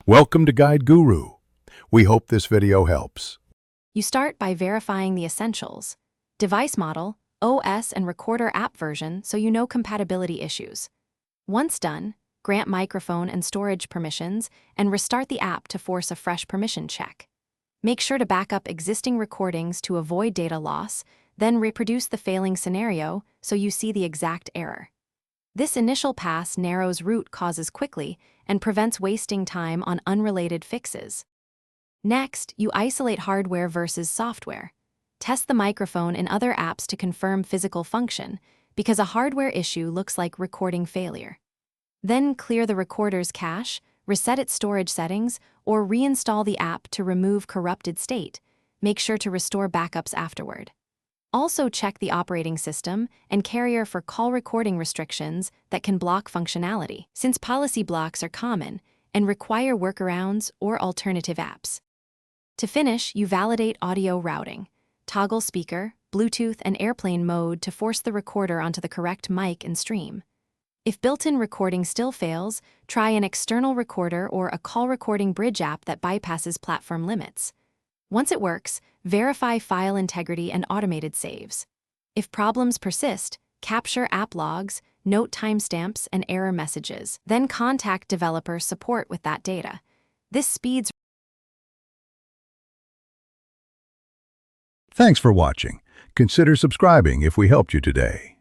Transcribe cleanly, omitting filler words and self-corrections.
Welcome to Guide Guru. We hope this video helps. You start by verifying the essentials: device model, OS and recorder app version, so you know compatibility issues. Once done, grant microphone and storage permissions and restart the app to force a fresh permission check. Make sure to back up existing recordings to avoid data loss, then reproduce the failing scenario so you see the exact error. This initial pass narrows root causes quickly and prevents wasting time on unrelated fixes. Next, you isolate hardware versus software. Test the microphone in other apps to confirm physical function, because a hardware issue looks like recording failure. Then clear the recorder's cache, reset its storage settings, or reinstall the app to remove corrupted state. Make sure to restore backups afterward. Also check the operating system and carrier for call recording restrictions that can block functionality, since policy blocks are common and require workarounds or alternative apps. To finish, you validate audio routing. Toggle speaker, Bluetooth, and airplane mode to force the recorder onto the correct mic and stream. If built-in recording still fails, try an external recorder or a call recording bridge app that bypasses platform limits. Once it works, verify file integrity and automated saves. If problems persist, capture app logs, note timestamps and error messages, then contact developer support with that data. This speeds. Thanks for watching. Consider subscribing if we helped you today.